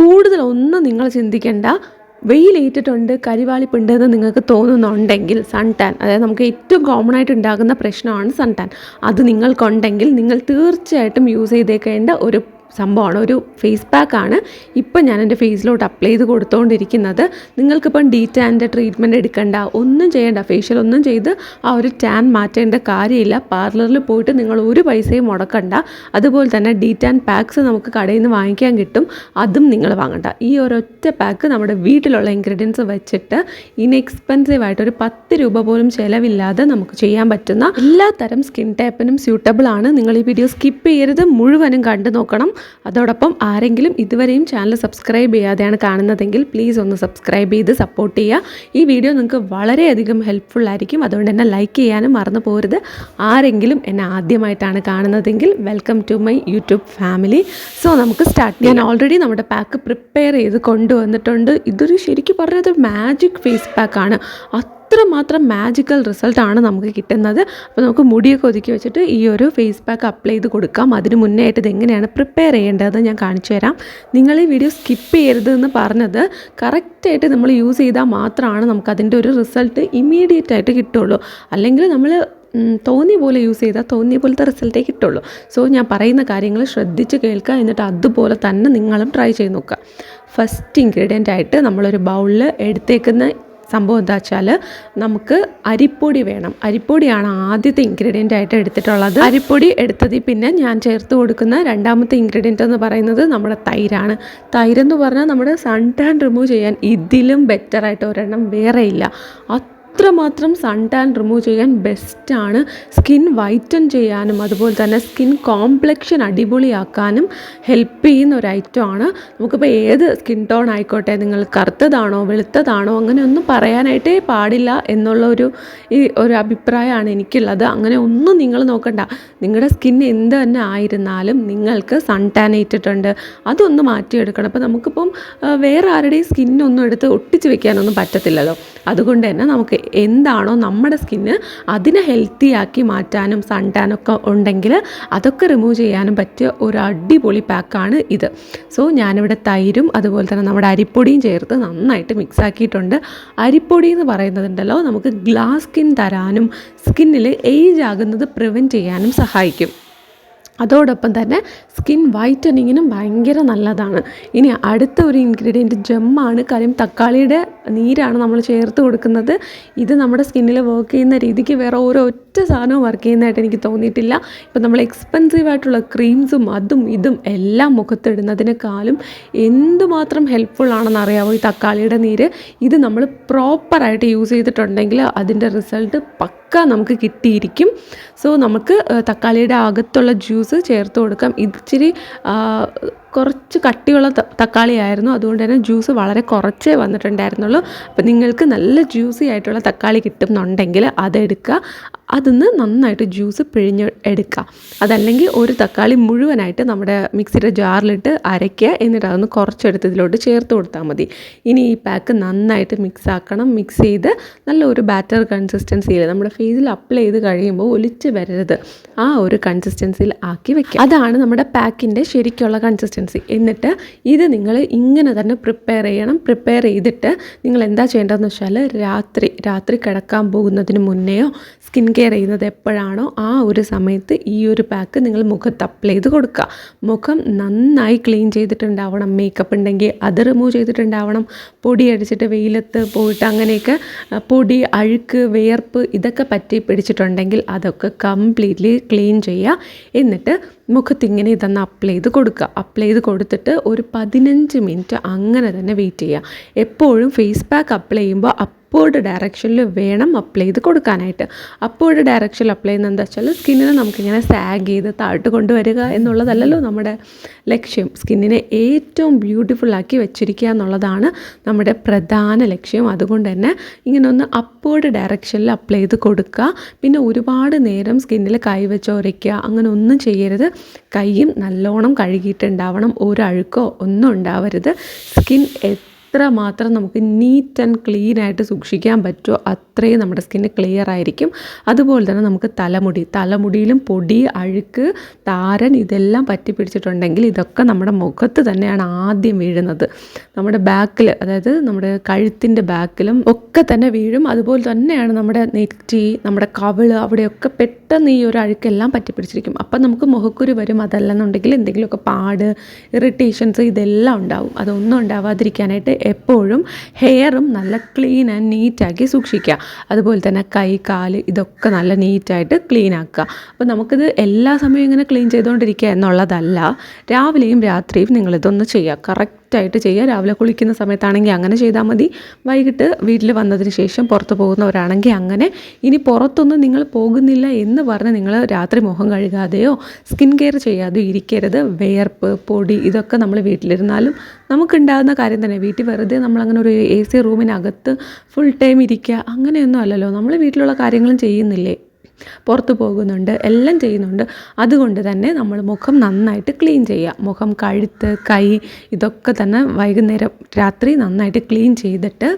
കൂടുതലൊന്നും നിങ്ങൾ ചിന്തിക്കേണ്ട. വെയിലേറ്റിട്ടുണ്ട്, കരിവാളിപ്പുണ്ട് എന്ന് നിങ്ങൾക്ക് തോന്നുന്നുണ്ടെങ്കിൽ സൺ ടാൻ, അതായത് നമുക്ക് ഏറ്റവും കോമൺ ആയിട്ട് ഉണ്ടാകുന്ന പ്രശ്നമാണ് സൺ ടാൻ. അത് നിങ്ങൾക്കുണ്ടെങ്കിൽ നിങ്ങൾ തീർച്ചയായിട്ടും യൂസ് ചെയ്തേക്കേണ്ട ഒരു സംഭവമാണ്, ഒരു ഫേസ് പാക്കാണ് ഇപ്പം ഞാൻ എൻ്റെ ഫേസിലോട്ട് അപ്ലൈ ചെയ്ത് കൊടുത്തുകൊണ്ടിരിക്കുന്നത്. നിങ്ങൾക്കിപ്പം ടാൻ്റെ ട്രീറ്റ്മെൻറ്റ് എടുക്കണ്ട, ഒന്നും ചെയ്യേണ്ട, ഫേഷ്യൽ ഒന്നും ചെയ്ത് ആ ഒരു ടാൻ മാറ്റേണ്ട കാര്യമില്ല. പാർലറിൽ പോയിട്ട് നിങ്ങൾ ഒരു പൈസയും മുടക്കണ്ട. അതുപോലെ തന്നെ ടാൻ പാക്സ് നമുക്ക് കടയിൽ നിന്ന് വാങ്ങിക്കാൻ കിട്ടും, അതും നിങ്ങൾ വാങ്ങണ്ട. ഈ ഒരൊറ്റ പാക്ക് നമ്മുടെ വീട്ടിലുള്ള ഇൻഗ്രീഡിയൻസ് വെച്ചിട്ട് ഇൻഎക്സ്പെൻസീവായിട്ട് ഒരു 10 രൂപ പോലും ചിലവില്ലാതെ നമുക്ക് ചെയ്യാൻ പറ്റുന്ന എല്ലാ തരം സ്കിൻ ടൈപ്പിനും സ്യൂട്ടബിൾ ആണ്. നിങ്ങൾ ഈ വീഡിയോ സ്കിപ്പ് ചെയ്യരുത്, മുഴുവനും കണ്ടു നോക്കണം. അതോടൊപ്പം ആരെങ്കിലും ഇതുവരെയും ചാനൽ സബ്സ്ക്രൈബ് ചെയ്യാതെയാണ് കാണുന്നതെങ്കിൽ പ്ലീസ് ഒന്ന് സബ്സ്ക്രൈബ് ചെയ്ത് സപ്പോർട്ട് ചെയ്യുക. ഈ വീഡിയോ നിങ്ങൾക്ക് വളരെയധികം ഹെൽപ്ഫുൾ ആയിരിക്കും, അതുകൊണ്ട് തന്നെ ലൈക്ക് ചെയ്യാനും മറന്നു പോകരുത്. ആരെങ്കിലും എന്നെ ആദ്യമായിട്ടാണ് കാണുന്നതെങ്കിൽ welcome to my YouTube family. So നമുക്ക് സ്റ്റാർട്ട് ചെയ്യാം. ഞാൻ ഓൾറെഡി നമ്മുടെ പാക്ക് പ്രിപ്പയർ ചെയ്ത് കൊണ്ടുവന്നിട്ടുണ്ട്. ഇതൊരു ശരിക്കും പറഞ്ഞത് മാജിക് ഫേസ് പാക്കാണ്. അത്രമാത്രം മാജിക്കൽ റിസൾട്ടാണ് നമുക്ക് കിട്ടുന്നത്. അപ്പോൾ നമുക്ക് മുടിയൊക്കെ ഒതുക്കി വെച്ചിട്ട് ഈ ഒരു ഫേസ് പാക്ക് അപ്ലൈ ചെയ്ത് കൊടുക്കാം. അതിന് മുന്നേ ആയിട്ട് ഇത് എങ്ങനെയാണ് പ്രിപ്പയർ ചെയ്യേണ്ടതെന്ന് ഞാൻ കാണിച്ചു തരാം. നിങ്ങൾ ഈ വീഡിയോ സ്കിപ്പ് ചെയ്യരുത് എന്ന് പറഞ്ഞത് കറക്റ്റായിട്ട് നമ്മൾ യൂസ് ചെയ്താൽ മാത്രമാണ് നമുക്കതിൻ്റെ ഒരു റിസൾട്ട് ഇമ്മീഡിയറ്റ് ആയിട്ട് കിട്ടുള്ളൂ. അല്ലെങ്കിൽ നമ്മൾ തോന്നിയ പോലെ യൂസ് ചെയ്താൽ തോന്നിയ പോലത്തെ റിസൾട്ടേ കിട്ടുള്ളൂ. സോ ഞാൻ പറയുന്ന കാര്യങ്ങൾ ശ്രദ്ധിച്ച് കേൾക്കുക, എന്നിട്ട് അതുപോലെ തന്നെ നിങ്ങളും ട്രൈ ചെയ്ത് നോക്കുക. ഫസ്റ്റ് ഇൻഗ്രീഡിയൻ്റ് ആയിട്ട് നമ്മളൊരു ബൗളിൽ എടുത്തേക്കുന്ന സംഭവം എന്താ വെച്ചാൽ നമുക്ക് അരിപ്പൊടി വേണം. അരിപ്പൊടിയാണ് ആദ്യത്തെ ഇൻഗ്രീഡിയൻ്റ് ആയിട്ട് എടുത്തിട്ടുള്ളത്. അരിപ്പൊടി എടുത്തതിൽ പിന്നെ ഞാൻ ചേർത്ത് കൊടുക്കുന്ന രണ്ടാമത്തെ ഇൻഗ്രീഡിയൻ്റ് എന്ന് പറയുന്നത് നമ്മുടെ തൈരാണ്. തൈരെന്ന് പറഞ്ഞാൽ നമ്മുടെ സൺ ടാൻ റിമൂവ് ചെയ്യാൻ ഇതിലും ബെറ്ററായിട്ട് ഒരെണ്ണം വേറെ ഇല്ല. അത്രമാത്രം സൺ ടാൻ റിമൂവ് ചെയ്യാൻ ബെസ്റ്റാണ്. സ്കിൻ വൈറ്റൻ ചെയ്യാനും അതുപോലെ തന്നെ സ്കിൻ കോംപ്ലക്ഷൻ അടിപൊളിയാക്കാനും ഹെൽപ്പ് ചെയ്യുന്ന ഒരു ഐറ്റമാണ്. നമുക്കിപ്പോൾ ഏത് സ്കിൻ ടോൺ ആയിക്കോട്ടെ, നിങ്ങൾ കറുത്തതാണോ വെളുത്തതാണോ അങ്ങനെയൊന്നും പറയാനായിട്ടേ പാടില്ല എന്നുള്ള ഒരു അഭിപ്രായമാണ് എനിക്കുള്ളത്. അങ്ങനെ ഒന്നും നിങ്ങൾ നോക്കണ്ട. നിങ്ങളുടെ സ്കിൻ എന്ത് തന്നെ ആയിരുന്നാലും നിങ്ങൾക്ക് സൺ ടാൻ ഏറ്റിട്ടുണ്ട്, അതൊന്ന് മാറ്റിയെടുക്കണം. അപ്പോൾ നമുക്കിപ്പം വേറെ ആരുടെയും സ്കിന്നൊന്നും എടുത്ത് ഒട്ടിച്ച് വെക്കാനൊന്നും പറ്റത്തില്ലല്ലോ. അതുകൊണ്ട് തന്നെ നമുക്ക് എന്താണോ നമ്മുടെ സ്കിന്ന് അതിനെ ഹെൽത്തി ആക്കി മാറ്റാനും സൺ ടാനൊക്കെ ഉണ്ടെങ്കിൽ അതൊക്കെ റിമൂവ് ചെയ്യാനും പറ്റിയ ഒരു അടിപൊളി പാക്കാണ് ഇത്. സോ ഞാനിവിടെ തൈരും അതുപോലെ തന്നെ നമ്മുടെ അരിപ്പൊടിയും ചേർത്ത് നന്നായിട്ട് മിക്സ് ആക്കിയിട്ടുണ്ട്. അരിപ്പൊടി എന്ന് പറയുന്നതുണ്ടല്ലോ നമുക്ക് ഗ്ലാസ് സ്കിൻ തരാനും സ്കിന്നിൽ ഏജ് ആകുന്നത് പ്രിവെൻറ്റ് ചെയ്യാനും സഹായിക്കും. അതോടൊപ്പം തന്നെ സ്കിൻ വൈറ്റനിങ്ങിനും ഭയങ്കര നല്ലതാണ്. ഇനി അടുത്ത ഒരു ഇൻഗ്രീഡിയൻറ്റ് ജെമ്മാണ്. കാര്യം തക്കാളിയുടെ നീരാണ് നമ്മൾ ചേർത്ത് കൊടുക്കുന്നത്. ഇത് നമ്മുടെ സ്കിന്നിൽ വർക്ക് ചെയ്യുന്ന രീതിക്ക് വേറെ ഒരൊറ്റ സാധനവും വർക്ക് ചെയ്യുന്നതായിട്ട് എനിക്ക് തോന്നിയിട്ടില്ല. ഇപ്പം നമ്മൾ എക്സ്പെൻസീവ് ആയിട്ടുള്ള ക്രീംസും അതും ഇതും എല്ലാം മുഖത്തിടുന്നതിനേക്കാളും എന്തുമാത്രം ഹെൽപ്ഫുൾ ആണെന്ന് അറിയാമോ ഈ തക്കാളിയുടെ നീര്. ഇത് നമ്മൾ പ്രോപ്പറായിട്ട് യൂസ് ചെയ്തിട്ടുണ്ടെങ്കിൽ അതിൻ്റെ റിസൾട്ട് പക്ക നമുക്ക് കിട്ടിയിരിക്കും. സോ നമുക്ക് തക്കാളിയുടെ അകത്തുള്ള ജ്യൂസ് ചേർത്ത് കൊടുക്കാം. ഇച്ചിരി കുറച്ച് കട്ടിയുള്ള തക്കാളിയായിരുന്നു, അതുകൊണ്ട് തന്നെ ജ്യൂസ് വളരെ കുറച്ചേ വന്നിട്ടുണ്ടായിരുന്നുള്ളൂ. അപ്പോൾ നിങ്ങൾക്ക് നല്ല ജ്യൂസി ആയിട്ടുള്ള തക്കാളി കിട്ടുന്നുണ്ടെങ്കിൽ അതെടുക്കുക, അതിന്ന് നന്നായിട്ട് ജ്യൂസ് പിഴിഞ്ഞ് എടുക്കുക. അതല്ലെങ്കിൽ ഒരു തക്കാളി മുഴുവനായിട്ട് നമ്മുടെ മിക്സിയുടെ ജാറിലിട്ട് അരയ്ക്കുക, എന്നിട്ട് അതൊന്ന് കുറച്ചെടുത്ത് ഇതിലോട്ട് ചേർത്ത് കൊടുത്താൽ മതി. ഇനി ഈ പാക്ക് നന്നായിട്ട് മിക്സ് ആക്കണം. മിക്സ് ചെയ്ത് നല്ല ഒരു ബാറ്റർ കൺസിസ്റ്റൻസിയിൽ നമ്മുടെ ഫേസിൽ അപ്ലൈ ചെയ്ത് കഴിയുമ്പോൾ ഒലിച്ച് വരരുത്, ആ ഒരു കൺസിസ്റ്റൻസിയിൽ ആക്കി വെക്കുക. അതാണ് നമ്മുടെ പാക്കിൻ്റെ ശരിക്കുള്ള കൺസിസ്റ്റൻസി. എന്നിട്ട് ഇത് നിങ്ങൾ ഇങ്ങനെ തന്നെ പ്രിപ്പയർ ചെയ്യണം. പ്രിപ്പയർ ചെയ്തിട്ട് നിങ്ങൾ എന്താ ചെയ്യേണ്ടതെന്ന് വെച്ചാൽ രാത്രി കിടക്കാൻ പോകുന്നതിന് മുന്നെയോ സ്കിൻ കെയർ ചെയ്യുന്നത് എപ്പോഴാണോ ആ ഒരു സമയത്ത് ഈ ഒരു പാക്ക് നിങ്ങൾ മുഖത്ത് അപ്ലൈ ചെയ്ത് കൊടുക്കുക. മുഖം നന്നായി ക്ലീൻ ചെയ്തിട്ടുണ്ടാവണം. മേക്കപ്പ് ഉണ്ടെങ്കിൽ അത് റിമൂവ് ചെയ്തിട്ടുണ്ടാവണം. പൊടി അടിച്ചിട്ട് വെയിലത്ത് പോയിട്ട് അങ്ങനെയൊക്കെ പൊടി, അഴുക്ക്, വിയർപ്പ് ഇതൊക്കെ പറ്റി പിടിച്ചിട്ടുണ്ടെങ്കിൽ അതൊക്കെ കംപ്ലീറ്റ്ലി ക്ലീൻ ചെയ്യുക. എന്നിട്ട് മുഖത്തിങ്ങനെ ഇതൊന്ന് അപ്ലൈ ചെയ്ത് കൊടുക്കുക. അപ്ലൈ ചെയ്ത് കൊടുത്തിട്ട് ഒരു 15 മിനിറ്റ് അങ്ങനെ തന്നെ വെയിറ്റ് ചെയ്യുക. എപ്പോഴും ഫേസ് പാക്ക് അപ്ലൈ ചെയ്യുമ്പോൾ അപ്വേർഡ് ഡയറക്ഷനിൽ വേണം അപ്ലൈ ചെയ്ത് കൊടുക്കാനായിട്ട്. അപ്വേർഡ് ഡയറക്ഷനിൽ അപ്ലൈ ചെയ്യുന്നത് എന്താ വെച്ചാൽ സ്കിന്നിനെ നമുക്കിങ്ങനെ സാഗ് ചെയ്ത് താഴ്ത്ത് കൊണ്ടുവരിക എന്നുള്ളതല്ലല്ലോ നമ്മുടെ ലക്ഷ്യം. സ്കിന്നിനെ ഏറ്റവും ബ്യൂട്ടിഫുള്ളാക്കി വെച്ചിരിക്കുക എന്നുള്ളതാണ് നമ്മുടെ പ്രധാന ലക്ഷ്യം. അതുകൊണ്ട് തന്നെ ഇങ്ങനെ ഒന്ന് അപ്വേർഡ് ഡയറക്ഷനിൽ അപ്ലൈ ചെയ്ത് കൊടുക്കുക. പിന്നെ ഒരുപാട് നേരം സ്കിന്നിൽ കൈ വെച്ച് ഉരയ്ക്കുക അങ്ങനെ ഒന്നും ചെയ്യരുത്. കൈയും നല്ലോണം കഴുകിയിട്ടുണ്ടാവണം, ഒരഴുക്കോ ഒന്നും ഉണ്ടാവരുത്. സ്കിൻ എത്രമാത്രം നമുക്ക് നീറ്റ് ആൻഡ് ക്ലീൻ ആയിട്ട് സൂക്ഷിക്കാൻ പറ്റുമോ അത്രയും നമ്മുടെ സ്കിന്ന് ക്ലിയർ ആയിരിക്കും. അതുപോലെ തന്നെ നമുക്ക് തലമുടിയിലും പൊടി, അഴുക്ക്, താരൻ ഇതെല്ലാം പറ്റിപ്പിടിച്ചിട്ടുണ്ടെങ്കിൽ ഇതൊക്കെ നമ്മുടെ മുഖത്ത് തന്നെയാണ് ആദ്യം വീഴുന്നത്. നമ്മുടെ ബാക്കിൽ, അതായത് നമ്മുടെ കഴുത്തിൻ്റെ ബാക്കിലും ഒക്കെ തന്നെ വീഴും. അതുപോലെ തന്നെയാണ് നമ്മുടെ നെറ്റി, നമ്മുടെ കവിള്, അവിടെയൊക്കെ പെട്ടെന്ന് ഈ ഒരു അഴുക്കെല്ലാം പറ്റിപ്പിടിച്ചിരിക്കും. അപ്പം നമുക്ക് മുഖക്കുരു വരും. അതല്ലെന്നുണ്ടെങ്കിൽ എന്തെങ്കിലുമൊക്കെ പാട്, ഇറിറ്റേഷൻസ് ഇതെല്ലാം ഉണ്ടാവും. അതൊന്നും ഉണ്ടാവാതിരിക്കാനായിട്ട് എപ്പോഴും ഹെയറും നല്ല ക്ലീൻ ആൻഡ് നീറ്റാക്കി സൂക്ഷിക്കുക. അതുപോലെ തന്നെ കൈ, കാല് ഇതൊക്കെ നല്ല നീറ്റായിട്ട് ക്ലീൻ ആക്കുക. അപ്പോൾ നമുക്കിത് എല്ലാ സമയവും ഇങ്ങനെ ക്ലീൻ ചെയ്തുകൊണ്ടിരിക്കുക എന്നുള്ളതല്ല. രാവിലെയും രാത്രിയും നിങ്ങളിതൊന്ന് ചെയ്യുക. കറക്റ്റായിട്ട് ചെയ്യുക. രാവിലെ കുളിക്കുന്ന സമയത്താണെങ്കിൽ അങ്ങനെ ചെയ്താൽ മതി. വൈകിട്ട് വീട്ടിൽ വന്നതിന് ശേഷം പുറത്ത് പോകുന്നവരാണെങ്കിൽ അങ്ങനെ. ഇനി പുറത്തൊന്നും നിങ്ങൾ പോകുന്നില്ല എന്ന് പറഞ്ഞ് നിങ്ങൾ രാത്രി മുഖം കഴുകാതെയോ സ്കിൻ കെയർ ചെയ്യാതെയോ ഇരിക്കരുത്. വിയർപ്പ്, പൊടി ഇതൊക്കെ നമ്മൾ വീട്ടിലിരുന്നാലും നമുക്കുണ്ടാകുന്ന കാര്യം തന്നെ. വീട്ടിൽ വെറുതെ നമ്മളങ്ങനെ ഒരു AC റൂമിനകത്ത് ഫുൾ ടൈം ഇരിക്കുക അങ്ങനെയൊന്നും അല്ലല്ലോ. നമ്മൾ വീട്ടിലുള്ള കാര്യങ്ങളും ചെയ്യുന്നില്ലേ, പുറത്ത് പോകുന്നുണ്ട്, എല്ലാം ചെയ്യുന്നുണ്ട്. അതുകൊണ്ട് തന്നെ നമ്മൾ മുഖം നന്നായിട്ട് ക്ലീൻ ചെയ്യുക. മുഖം, കഴുത്ത്, കൈ ഇതൊക്കെ തന്നെ വൈകുന്നേരം രാത്രി നന്നായിട്ട് ക്ലീൻ ചെയ്തിട്ട്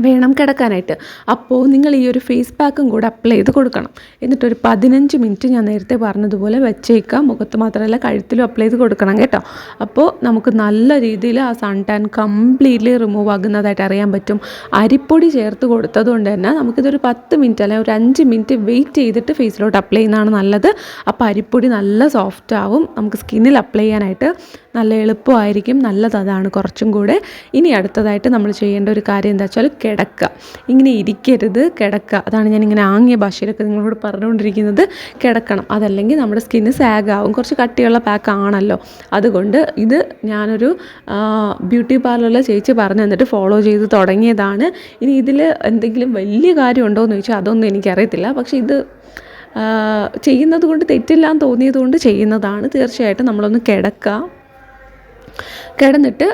വേണം കിടക്കാനായിട്ട്. അപ്പോൾ നിങ്ങൾ ഈ ഒരു ഫേസ് പാക്കും കൂടെ അപ്ലൈ ചെയ്ത് കൊടുക്കണം. എന്നിട്ടൊരു 15 മിനിറ്റ് ഞാൻ നേരത്തെ പറഞ്ഞതുപോലെ വെച്ചേക്കാം. മുഖത്ത് മാത്രമല്ല കഴുത്തിലും അപ്ലൈ ചെയ്ത് കൊടുക്കണം കേട്ടോ. അപ്പോൾ നമുക്ക് നല്ല രീതിയിൽ ആ സൺ ടാൻ കംപ്ലീറ്റ്ലി റിമൂവ് ആകുന്നതായിട്ട് അറിയാൻ പറ്റും. അരിപ്പൊടി ചേർത്ത് കൊടുത്തത് കൊണ്ട് തന്നെ നമുക്കിതൊരു 10 മിനിറ്റ് അല്ലെങ്കിൽ ഒരു 5 മിനിറ്റ് വെയിറ്റ് ചെയ്തിട്ട് ഫേസിലോട്ട് അപ്ലൈ ചെയ്യുന്നതാണ് നല്ലത്. അപ്പോൾ അരിപ്പൊടി നല്ല സോഫ്റ്റ് ആവും. നമുക്ക് സ്കിന്നിൽ അപ്ലൈ ചെയ്യാനായിട്ട് നല്ല എളുപ്പമായിരിക്കും. നല്ലത് അതാണ് കുറച്ചും കൂടെ. ഇനി അടുത്തതായിട്ട് നമ്മൾ ചെയ്യേണ്ട ഒരു കാര്യം എന്താ വെച്ചാൽ കിടക്കുക. ഇങ്ങനെ ഇരിക്കരുത്, കിടക്കുക. അതാണ് ഞാനിങ്ങനെ ആംഗ്യ ഭാഷയിലൊക്കെ നിങ്ങളോട് പറഞ്ഞുകൊണ്ടിരിക്കുന്നത്. കിടക്കണം. അതല്ലെങ്കിൽ നമ്മുടെ സ്കിന്ന് സാഗാവും. കുറച്ച് കട്ടിയുള്ള പാക്ക് ആണല്ലോ. അതുകൊണ്ട് ഇത് ഞാനൊരു ബ്യൂട്ടി പാർലറിലെ ചേച്ചി പറഞ്ഞു തന്നിട്ട് ഫോളോ ചെയ്ത് തുടങ്ങിയതാണ്. ഇനി ഇതിൽ എന്തെങ്കിലും വലിയ കാര്യമുണ്ടോ എന്ന് ചോദിച്ചാൽ അതൊന്നും എനിക്കറിയത്തില്ല. പക്ഷേ ഇത് ചെയ്യുന്നത് കൊണ്ട് തെറ്റില്ല എന്ന് തോന്നിയത് കൊണ്ട് ചെയ്യുന്നതാണ്. തീർച്ചയായിട്ടും നമ്മളൊന്ന് കിടന്നിട്ട്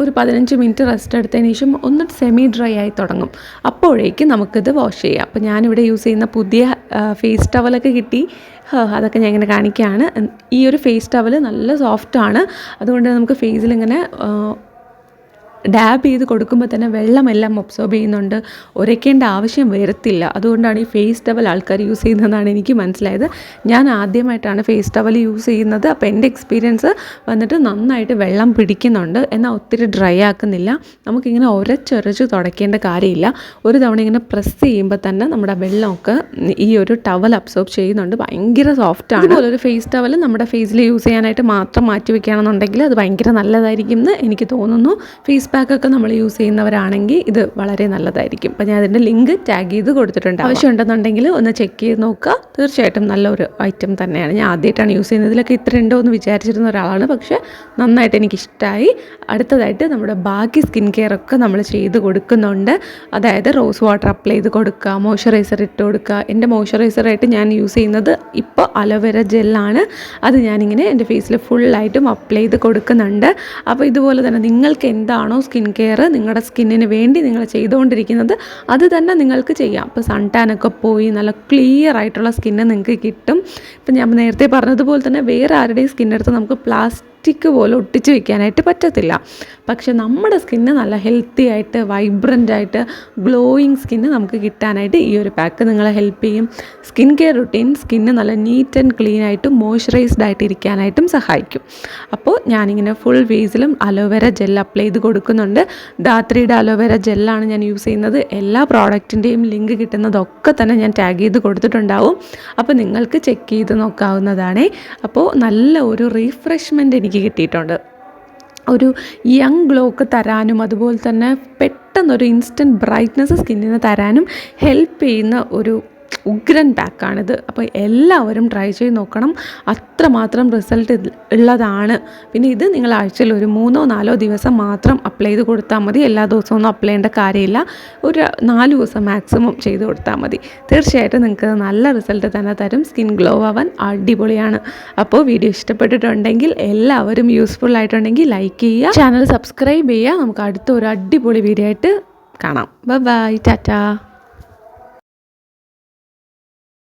ഒരു 15 മിനിറ്റ് റെസ്റ്റ് എടുത്തതിന് ശേഷം ഒന്ന് സെമി ഡ്രൈ ആയി തുടങ്ങും. അപ്പോഴേക്കും നമുക്കിത് വാഷ് ചെയ്യാം. അപ്പോൾ ഞാനിവിടെ യൂസ് ചെയ്യുന്ന പുതിയ ഫേസ് ടവലൊക്കെ കിട്ടി. അതൊക്കെ ഞാൻ ഇങ്ങനെ കാണിക്കുകയാണ്. ഈ ഒരു ഫേസ് ടവൽ നല്ല സോഫ്റ്റാണ്. അതുകൊണ്ട് നമുക്ക് ഫേസിലിങ്ങനെ ഡാബ് ചെയ്ത് കൊടുക്കുമ്പോൾ തന്നെ വെള്ളമെല്ലാം ഒബ്സോർബ് ചെയ്യുന്നുണ്ട്. ഉരയ്ക്കേണ്ട ആവശ്യം വരത്തില്ല. അതുകൊണ്ടാണ് ഈ ഫേസ് ടവൽ ആൾക്കാർ യൂസ് ചെയ്യുന്നതെന്നാണ് എനിക്ക് മനസ്സിലായത്. ഞാൻ ആദ്യമായിട്ടാണ് ഫേസ് ടവൽ യൂസ് ചെയ്യുന്നത്. അപ്പോൾ എൻ്റെ എക്സ്പീരിയൻസ് വന്നിട്ട് നന്നായിട്ട് വെള്ളം പിടിക്കുന്നുണ്ട്, എന്നാൽ ഒത്തിരി ഡ്രൈ ആക്കുന്നില്ല. നമുക്കിങ്ങനെ ഉരച്ചൊരച്ച് തുടയ്ക്കേണ്ട കാര്യമില്ല. ഒരു തവണ ഇങ്ങനെ പ്രസ് ചെയ്യുമ്പോൾ തന്നെ നമ്മുടെ വെള്ളമൊക്കെ ഈ ഒരു ടവൽ അബ്സോർബ് ചെയ്യുന്നുണ്ട്. ഭയങ്കര സോഫ്റ്റാണ്. അതുപോലൊരു ഫേസ് ടവൽ നമ്മുടെ ഫേസിൽ യൂസ് ചെയ്യാനായിട്ട് മാത്രം മാറ്റി വെക്കുകയാണെന്നുണ്ടെങ്കിൽ അത് ഭയങ്കര നല്ലതായിരിക്കും എന്ന് എനിക്ക് തോന്നുന്നു. ഫേസ് പാക്കൊക്കെ നമ്മൾ യൂസ് ചെയ്യുന്നവരാണെങ്കിൽ ഇത് വളരെ നല്ലതായിരിക്കും. അപ്പോൾ ഞാൻ അതിൻ്റെ ലിങ്ക് ടാഗ് ചെയ്ത് കൊടുത്തിട്ടുണ്ട്. ആവശ്യമുണ്ടെന്നുണ്ടെങ്കിൽ ഒന്ന് ചെക്ക് ചെയ്ത് നോക്കുക. തീർച്ചയായിട്ടും നല്ലൊരു ഐറ്റം തന്നെയാണ്. ഞാൻ ആദ്യമായിട്ടാണ് യൂസ് ചെയ്യുന്നത്. ഇതിലൊക്കെ ഇത്ര ഉണ്ടോ എന്ന് വിചാരിച്ചിരുന്ന ഒരാളാണ്. പക്ഷേ നന്നായിട്ട് എനിക്കിഷ്ടമായി. അടുത്തതായിട്ട് നമ്മുടെ ബാക്കി സ്കിൻ കെയർ ഒക്കെ നമ്മൾ ചെയ്ത് കൊടുക്കുന്നുണ്ട്. അതായത് റോസ് വാട്ടർ അപ്ലൈ ചെയ്ത് കൊടുക്കുക, മോയ്സ്ചറൈസർ ഇട്ട് കൊടുക്കുക. എൻ്റെ മോയ്സ്ചറൈസറായിട്ട് ഞാൻ യൂസ് ചെയ്യുന്നത് ഇപ്പോൾ അലോവേര ജെല്ലാണ്. അത് ഞാനിങ്ങനെ എൻ്റെ ഫേസിൽ ഫുള്ളായിട്ടും അപ്ലൈ ചെയ്ത് കൊടുക്കുന്നുണ്ട്. അപ്പോൾ ഇതുപോലെ തന്നെ നിങ്ങൾക്ക് എന്താണോ സ്കിൻ കെയർ നിങ്ങളുടെ സ്കിന്നിന് വേണ്ടി നിങ്ങൾ ചെയ്തുകൊണ്ടിരിക്കുന്നത് അത് തന്നെ നിങ്ങൾക്ക് ചെയ്യാം. ഇപ്പോൾ സൺ ടാനൊക്കെ പോയി നല്ല ക്ലിയർ ആയിട്ടുള്ള സ്കിന്ന് നിങ്ങൾക്ക് കിട്ടും. ഇപ്പം ഞാൻ നേരത്തെ പറഞ്ഞതുപോലെ തന്നെ വേറെ ആരുടെയും സ്കിന്നെടുത്ത് നമുക്ക് പ്ലാസ്റ്റിക് പോലെ ഒട്ടിച്ച് വയ്ക്കാനായിട്ട് പറ്റത്തില്ല. പക്ഷെ നമ്മുടെ സ്കിന്ന് നല്ല ഹെൽത്തി ആയിട്ട് വൈബ്രൻ്റ് ആയിട്ട് ഗ്ലോയിങ് സ്കിന്ന് നമുക്ക് കിട്ടാനായിട്ട് ഈ ഒരു പാക്ക് നിങ്ങളെ ഹെൽപ്പ് ചെയ്യും. സ്കിൻ കെയർ റുട്ടീൻ സ്കിന്ന് നല്ല നീറ്റ് ആൻഡ് ക്ലീൻ ആയിട്ടും മോയ്സ്ചറൈസ്ഡ് ആയിട്ട് ഇരിക്കാനായിട്ടും സഹായിക്കും. അപ്പോൾ ഞാനിങ്ങനെ ഫുൾ ഫേസിലും അലോവേര ജെൽ അപ്ലൈ ചെയ്ത് കൊടുക്കുന്നുണ്ട്. ധാത്രിയുടെ അലോവേര ജെല്ലാണ് ഞാൻ യൂസ് ചെയ്യുന്നത്. എല്ലാ പ്രോഡക്റ്റിൻ്റെയും ലിങ്ക് കിട്ടുന്നതൊക്കെ തന്നെ ഞാൻ ടാഗ് ചെയ്ത് കൊടുത്തിട്ടുണ്ടാവും. അപ്പോൾ നിങ്ങൾക്ക് ചെക്ക് ചെയ്ത് നോക്കാവുന്നതാണ്. അപ്പോൾ നല്ല ഒരു റീഫ്രഷ്മെൻറ്റ് എനിക്ക് കിട്ടിയിട്ടുണ്ട്. ഒരു യങ് ഗ്ലോക്ക് തരാനും അതുപോലെ തന്നെ പെട്ടെന്നൊരു ഇൻസ്റ്റൻറ്റ് ബ്രൈറ്റ്നസ് സ്കിന്നിന് തരാനും ഹെൽപ്പ് ചെയ്യുന്ന ഒരു ഉഗ്രൻ പാക്കാണിത്. അപ്പോൾ എല്ലാവരും ട്രൈ ചെയ്ത് നോക്കണം. അത്രമാത്രം റിസൾട്ട് ഉള്ളതാണ്. പിന്നെ ഇത് നിങ്ങൾ ആഴ്ചയിൽ ഒരു 3-4 ദിവസം മാത്രം അപ്ലൈ ചെയ്ത് കൊടുത്താൽ മതി. എല്ലാ ദിവസവും ഒന്നും അപ്ലൈ ചെയ്യേണ്ട കാര്യമില്ല. ഒരു 4 ദിവസം മാക്സിമം ചെയ്ത് കൊടുത്താൽ മതി. തീർച്ചയായിട്ടും നിങ്ങൾക്ക് നല്ല റിസൾട്ട് തന്നെ തരും. സ്കിൻ ഗ്ലോ ആവാൻ അടിപൊളിയാണ്. അപ്പോൾ വീഡിയോ ഇഷ്ടപ്പെട്ടിട്ടുണ്ടെങ്കിൽ എല്ലാവരും യൂസ്ഫുൾ ആയിട്ടുണ്ടെങ്കിൽ ലൈക്ക് ചെയ്യുക, ചാനൽ സബ്സ്ക്രൈബ് ചെയ്യുക. നമുക്ക് അടുത്ത ഒരു അടിപൊളി വീഡിയോ ആയിട്ട് കാണാം. Bye bye, Tata.